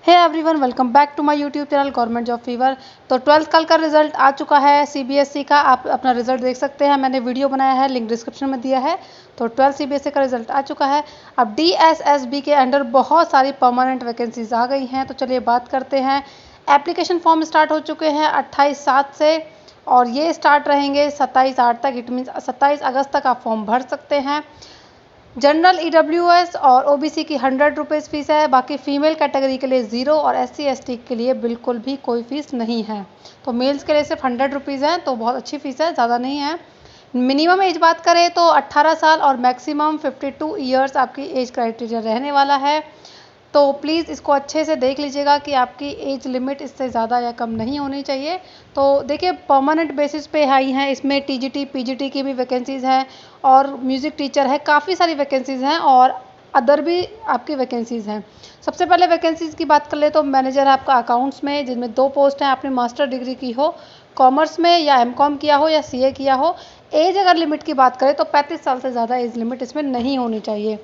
Hey everyone, welcome back to my YouTube channel government job fever. तो 12th कल का result आ चुका है सीबीएसई का। आप अपना रिजल्ट देख सकते हैं, मैंने वीडियो बनाया है, लिंक डिस्क्रिप्शन में दिया है। तो 12 सीबीएसई का रिजल्ट आ चुका है। अब डीएसएसबी के अंडर बहुत सारी परमानेंट वैकेंसीज आ गई हैं। तो चलिए बात करते हैं। एप्लीकेशन फॉर्म स्टार्ट हो चुके हैं 28/7 से और ये स्टार्ट रहेंगे 27/8 तक। इट मीन्स 27 अगस्त तक आप फॉर्म भर सकते हैं। जनरल ईडब्ल्यूएस और ओबीसी की 100 रुपीज़ फ़ीस है। बाकी फ़ीमेल कैटेगरी के लिए 0 और एससी एसटी के लिए बिल्कुल भी कोई फ़ीस नहीं है। तो मेल्स के लिए सिर्फ 100 रुपीज़ है, तो बहुत अच्छी फ़ीस है, ज़्यादा नहीं है। मिनिमम एज बात करें तो 18 साल और मैक्सिमम 52 ईयर्स आपकी एज क्राइटेरिया रहने वाला है। तो प्लीज़ इसको अच्छे से देख लीजिएगा कि आपकी एज लिमिट इससे ज़्यादा या कम नहीं होनी चाहिए। तो देखिए, परमानेंट बेसिस पे आई हैं, इसमें टीजीटी पीजीटी की भी वैकेंसीज़ हैं और म्यूज़िक टीचर है, काफ़ी सारी वैकेंसीज़ हैं और अदर भी आपकी वैकेंसीज़ हैं। सबसे पहले वैकेंसीज़ की बात कर ले तो मैनेजर है आपका अकाउंट्स में, जिसमें 2 पोस्ट हैं। आपने मास्टर डिग्री की हो कॉमर्स में या एमकॉम किया हो या सीए किया हो। एज अगर लिमिट की बात करें तो 35 साल से ज़्यादा एज लिमिट इसमें नहीं होनी चाहिए।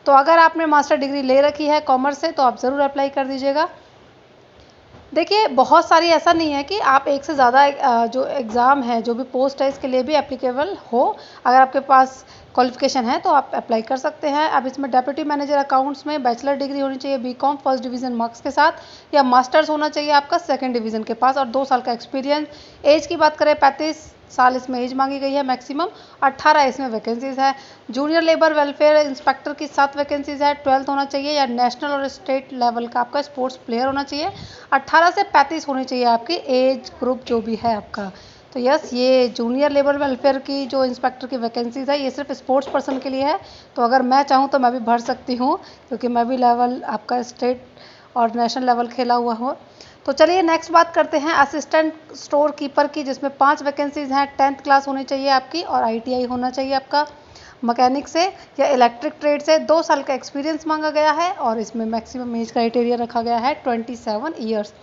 तो अगर आपने मास्टर डिग्री ले रखी है कॉमर्स से तो आप ज़रूर अप्लाई कर दीजिएगा। देखिए, बहुत सारी ऐसा नहीं है कि आप एक से ज़्यादा जो एग्ज़ाम है, जो भी पोस्ट है, इसके लिए भी एप्लीकेबल हो। अगर आपके पास क्वालिफ़िकेशन है तो आप अप्लाई कर सकते हैं। अब इसमें डेप्यूटी मैनेजर अकाउंट्स में बैचलर डिग्री होनी चाहिए बीकॉम फर्स्ट डिवीज़न मार्क्स के साथ, या मास्टर्स होना चाहिए आपका सेकंड डिवीज़न के पास और 2 साल का एक्सपीरियंस। एज की बात करें 35 साल इसमें एज मांगी गई है मैक्सिमम। 18 इसमें वैकेंसीज़ है। जूनियर लेबर वेलफेयर इंस्पेक्टर की 7 वैकेंसीज़ है। 12th होना चाहिए या नेशनल और स्टेट लेवल का आपका स्पोर्ट्स प्लेयर होना चाहिए। 18 से 35 होनी चाहिए आपकी एज ग्रुप जो भी है आपका। तो यस, ये जूनियर लेबर वेलफेयर की जो इंस्पेक्टर की वैकेंसीज़ है, ये सिर्फ स्पोर्ट्स पर्सन के लिए है। तो अगर मैं चाहूँ तो मैं भी भर सकती हूँ, क्योंकि मैं भी लेवल आपका स्टेट और नेशनल लेवल खेला हुआ हूँ। तो चलिए नेक्स्ट बात करते हैं असिस्टेंट स्टोर कीपर की, जिसमें 5 वैकेंसीज़ हैं। 10th क्लास होनी चाहिए आपकी और आईटीआई होना चाहिए आपका मैकेनिक से या इलेक्ट्रिक ट्रेड से। 2 साल का एक्सपीरियंस मांगा गया है और इसमें मैक्सिमम एज क्राइटेरिया रखा गया है 27 ईयर्स।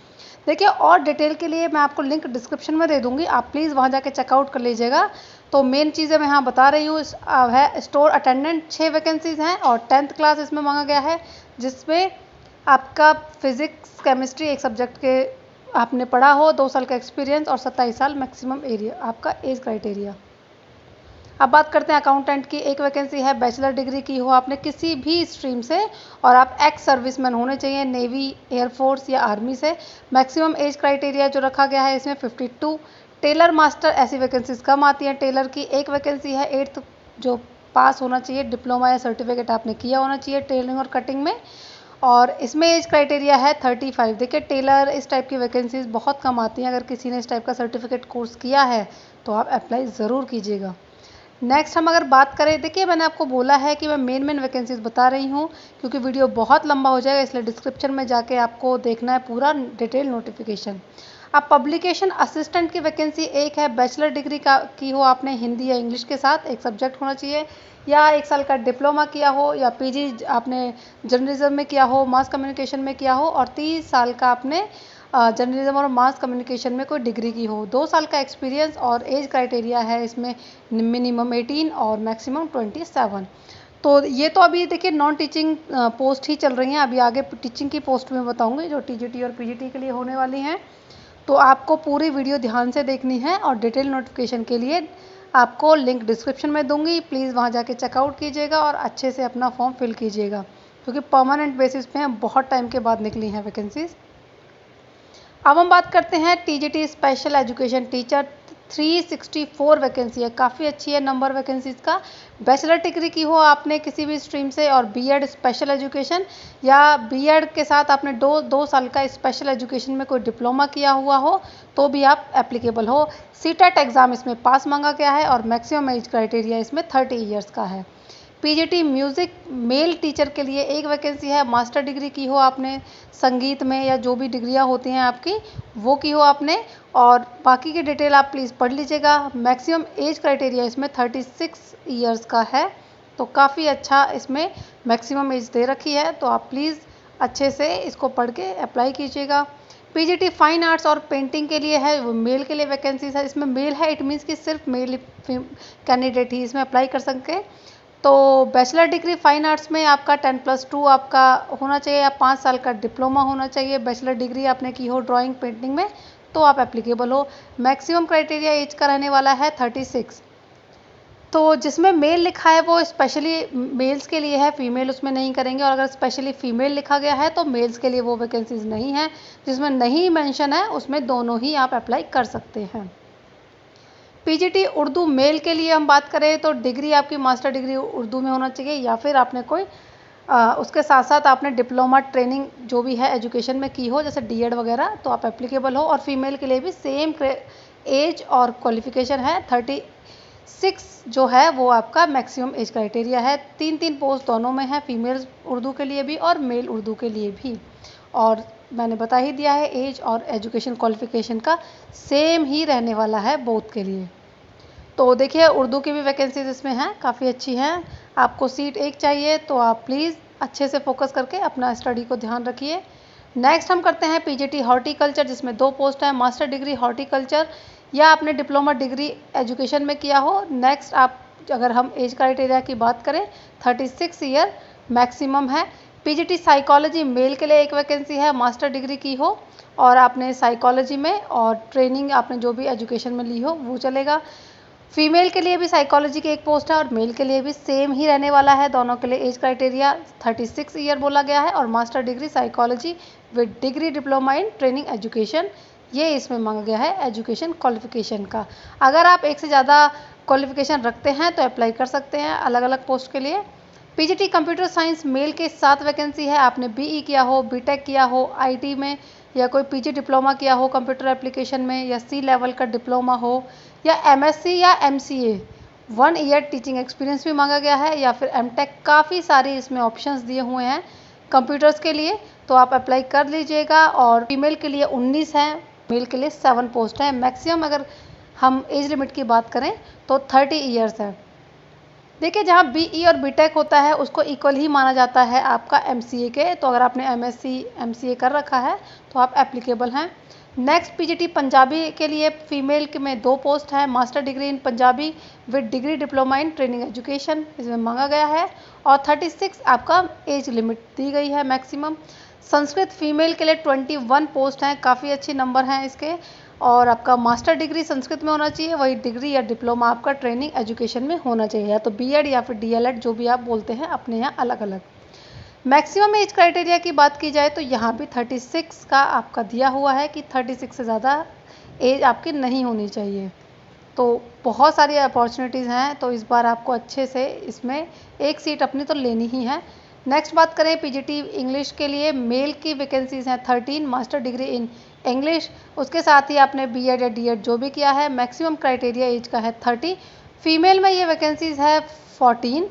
देखिए, और डिटेल के लिए मैं आपको लिंक डिस्क्रिप्शन में दे दूंगी, आप प्लीज़ वहाँ जाके चेकआउट कर लीजिएगा। तो मेन चीज़ें मैं यहाँ बता रही हूँ है स्टोर अटेंडेंट 6 वैकेंसीज़ हैं और 10th क्लास इसमें मांगा गया है, जिसमें आपका फिजिक्स केमिस्ट्री एक सब्जेक्ट के आपने पढ़ा हो, 2 साल का एक्सपीरियंस और 27 साल मैक्सिमम एरिया आपका एज क्राइटेरिया। अब बात करते हैं अकाउंटेंट की। एक वैकेंसी है बैचलर डिग्री की हो आपने किसी भी स्ट्रीम से और आप एक्स सर्विसमैन होने चाहिए, नेवी, एयरफोर्स या आर्मी से। मैक्सिमम एज क्राइटेरिया जो रखा गया है इसमें 52। टेलर मास्टर, ऐसी वैकेंसीज कम आती हैं। टेलर की एक वैकेंसी है, 8th जो पास होना चाहिए, डिप्लोमा या सर्टिफिकेट आपने किया होना चाहिए टेलरिंग और कटिंग में, और इसमें एज क्राइटेरिया है 35। देखिए, टेलर इस टाइप की वैकेंसीज बहुत कम आती हैं। अगर किसी ने इस टाइप का सर्टिफिकेट कोर्स किया है तो आप अप्लाई ज़रूर कीजिएगा। नेक्स्ट हम अगर बात करें, देखिए मैंने आपको बोला है कि मैं मेन वैकेंसीज बता रही हूँ, क्योंकि वीडियो बहुत लंबा हो जाएगा, इसलिए डिस्क्रिप्शन में जाके आपको देखना है पूरा डिटेल नोटिफिकेशन। अब पब्लिकेशन असिस्टेंट की वैकेंसी एक है, बैचलर डिग्री का की हो आपने हिंदी या इंग्लिश के साथ, एक सब्जेक्ट होना चाहिए, या 1 साल का डिप्लोमा किया हो या पीजी आपने जर्नलिज्म में किया हो, मास कम्युनिकेशन में किया हो, और 30 साल का आपने जर्नलिज्म और मास कम्युनिकेशन में कोई डिग्री की हो। 2 साल का एक्सपीरियंस और एज क्राइटेरिया है इसमें मिनिमम 18 और मैक्सिमम 27। तो ये तो अभी देखिए नॉन टीचिंग पोस्ट ही चल रही हैं, अभी आगे टीचिंग की पोस्ट में बताऊंगी जो टीजीटी और पीजीटी के लिए होने वाली हैं। तो आपको पूरी वीडियो ध्यान से देखनी है और डिटेल नोटिफिकेशन के लिए आपको लिंक डिस्क्रिप्शन में दूंगी, प्लीज़ वहाँ जाके चेकआउट कीजिएगा और अच्छे से अपना फॉर्म फिल कीजिएगा, क्योंकि परमानेंट बेसिस पे बहुत टाइम के बाद निकली हैं वैकेंसीज। अब हम बात करते हैं TGT special education teacher. 364 vacancy है, काफ़ी अच्छी है नंबर वैकेंसीज का। बैचलर डिग्री की हो आपने किसी भी स्ट्रीम से और बीएड स्पेशल एजुकेशन, या बीएड के साथ आपने दो साल का स्पेशल एजुकेशन में कोई डिप्लोमा किया हुआ हो तो भी आप एप्लीकेबल हो। सीटेट एग्ज़ाम इसमें पास मांगा गया है और मैक्सिमम एज क्राइटेरिया इसमें 30 ईयर्स का है। पीजीटी म्यूज़िक मेल टीचर के लिए एक वैकेंसी है, मास्टर डिग्री की हो आपने संगीत में या जो भी डिग्रियां होती हैं आपकी वो की हो आपने, और बाकी की डिटेल आप प्लीज़ पढ़ लीजिएगा। मैक्सिमम एज क्राइटेरिया इसमें 36 ईयर्स का है, तो काफ़ी अच्छा इसमें मैक्सिमम एज दे रखी है। तो आप प्लीज़ अच्छे से इसको पढ़ के अप्लाई कीजिएगा। पीजीटी फाइन आर्ट्स और पेंटिंग के लिए है, वो मेल के लिए वैकेंसीज है। इसमें मेल है, इट मीन्स कि सिर्फ मेल कैंडिडेट ही इसमें अप्लाई कर सकें। तो बैचलर डिग्री फाइन आर्ट्स में आपका 10+2 आपका होना चाहिए या 5 साल का डिप्लोमा होना चाहिए। बैचलर डिग्री आपने की हो ड्राइंग पेंटिंग में तो आप एप्लीकेबल हो। मैक्सिमम क्राइटेरिया एज का रहने वाला है 36। तो जिसमें मेल लिखा है वो स्पेशली मेल्स के लिए है, फीमेल उसमें नहीं करेंगे। और अगर स्पेशली फीमेल लिखा गया है तो मेल्स के लिए वो वैकेंसीज नहीं है। जिसमें नहीं मेंशन है उसमें दोनों ही आप अप्लाई कर सकते हैं। पीजीटी उर्दू मेल के लिए हम बात करें तो डिग्री आपकी मास्टर डिग्री उर्दू में होना चाहिए या फिर आपने कोई उसके साथ साथ आपने डिप्लोमा ट्रेनिंग जो भी है एजुकेशन में की हो, जैसे डीएड वगैरह, तो आप एप्लीकेबल हो। और फीमेल के लिए भी सेम एज और क्वालिफिकेशन है 36 जो है वो आपका मैक्सिमम एज क्राइटेरिया है। 3 पोस्ट दोनों में है, फीमेल उर्दू के लिए भी और मेल उर्दू के लिए भी। और मैंने बता ही दिया है एज और एजुकेशन क्वालिफिकेशन का सेम ही रहने वाला है बोथ के लिए। तो देखिए उर्दू की भी वैकेंसीज इसमें हैं, काफ़ी अच्छी हैं। आपको सीट एक चाहिए तो आप प्लीज़ अच्छे से फोकस करके अपना स्टडी को ध्यान रखिए। नेक्स्ट हम करते हैं पीजीटी हॉर्टिकल्चर, जिसमें 2 पोस्ट हैं, मास्टर डिग्री हॉर्टिकल्चर या आपने डिप्लोमा डिग्री एजुकेशन में किया हो। नेक्स्ट आप अगर हम एज क्राइटेरिया की बात करें 36 ईयर मैक्सिमम है। पीजीटी साइकोलॉजी मेल के लिए एक वैकेंसी है, मास्टर डिग्री की हो और आपने साइकोलॉजी में और ट्रेनिंग आपने जो भी एजुकेशन में ली हो वो चलेगा। फीमेल के लिए भी साइकोलॉजी की एक पोस्ट है और मेल के लिए भी सेम ही रहने वाला है। दोनों के लिए एज क्राइटेरिया 36 ईयर बोला गया है और master degree psychology with degree diploma in training education, ये इसमें मांगा गया है एजुकेशन क्वालिफिकेशन का। अगर आप एक से ज़्यादा क्वालिफिकेशन रखते हैं तो अप्लाई कर सकते हैं अलग अलग पोस्ट के लिए। पीजीटी कंप्यूटर साइंस मेल के 7 वैकेंसी है। आपने बीई किया हो, बीटेक किया हो आईटी में, या कोई पीजी डिप्लोमा किया हो कंप्यूटर एप्लीकेशन में, या सी लेवल का डिप्लोमा हो, या एमएससी या एमसीए, 1 ईयर टीचिंग एक्सपीरियंस भी मांगा गया है, या फिर एमटेक। काफ़ी सारी इसमें ऑप्शंस दिए हुए हैं कंप्यूटर्स के लिए, तो आप अप्लाई कर लीजिएगा। और फीमेल के लिए 19 है, मेल के लिए 7 पोस्ट है। मैक्सिमम अगर हम एज लिमिट की बात करें तो 30 ईयर्स है। देखिए जहाँ बीई और बीटेक होता है उसको इक्वल ही माना जाता है आपका एमसीए के। तो अगर आपने एमएससी एमसीए कर रखा है तो आप एप्लीकेबल हैं। नेक्स्ट पीजीटी पंजाबी के लिए फीमेल के में 2 पोस्ट है, master degree in Punjabi with degree diploma in training education इसमें मांगा गया है और 36 आपका एज लिमिट दी गई है मैक्सिमम। संस्कृत फीमेल के लिए 21 पोस्ट हैं, काफ़ी अच्छे नंबर हैं इसके। और आपका मास्टर डिग्री संस्कृत में होना चाहिए, वही डिग्री या डिप्लोमा आपका ट्रेनिंग एजुकेशन में होना चाहिए, या तो बीएड या फिर डीएलएड जो भी आप बोलते हैं अपने यहाँ अलग अलग। मैक्सिमम एज क्राइटेरिया की बात की जाए तो यहाँ भी 36 का आपका दिया हुआ है कि 36 से ज़्यादा एज आपकी नहीं होनी चाहिए। तो बहुत सारी अपॉर्चुनिटीज़ हैं, तो इस बार आपको अच्छे से इसमें एक सीट अपनी तो लेनी ही है। नेक्स्ट बात करें पीजीटी इंग्लिश के लिए मेल की वैकेंसीज हैं 13, मास्टर डिग्री इन इंग्लिश, उसके साथ ही आपने बीएड या डीएड जो भी किया है। मैक्सिमम क्राइटेरिया एज का है 30, फीमेल में ये वैकेंसीज है 14।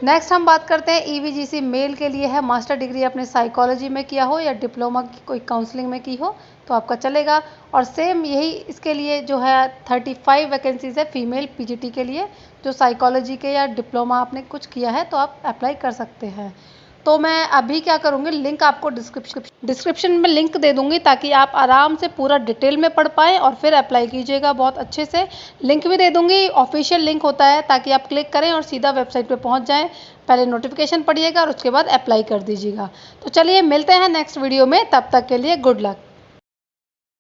नेक्स्ट हम बात करते हैं ईवीजीसी मेल के लिए है, मास्टर डिग्री अपने साइकोलॉजी में किया हो या डिप्लोमा की कोई काउंसलिंग में की हो तो आपका चलेगा। और सेम यही इसके लिए जो है 35 वैकेंसीज है फीमेल पीजीटी के लिए, जो साइकोलॉजी के या डिप्लोमा आपने कुछ किया है तो आप अप्लाई कर सकते हैं। तो मैं अभी क्या करूँगी, लिंक आपको डिस्क्रिप्शन में लिंक दे दूँगी ताकि आप आराम से पूरा डिटेल में पढ़ पाएँ और फिर अप्लाई कीजिएगा बहुत अच्छे से। लिंक भी दे दूँगी, ऑफिशियल लिंक होता है ताकि आप क्लिक करें और सीधा वेबसाइट पे पहुँच जाएँ। पहले नोटिफिकेशन पढ़िएगा और उसके बाद अप्लाई कर दीजिएगा। तो चलिए मिलते हैं नेक्स्ट वीडियो में, तब तक के लिए गुड लक।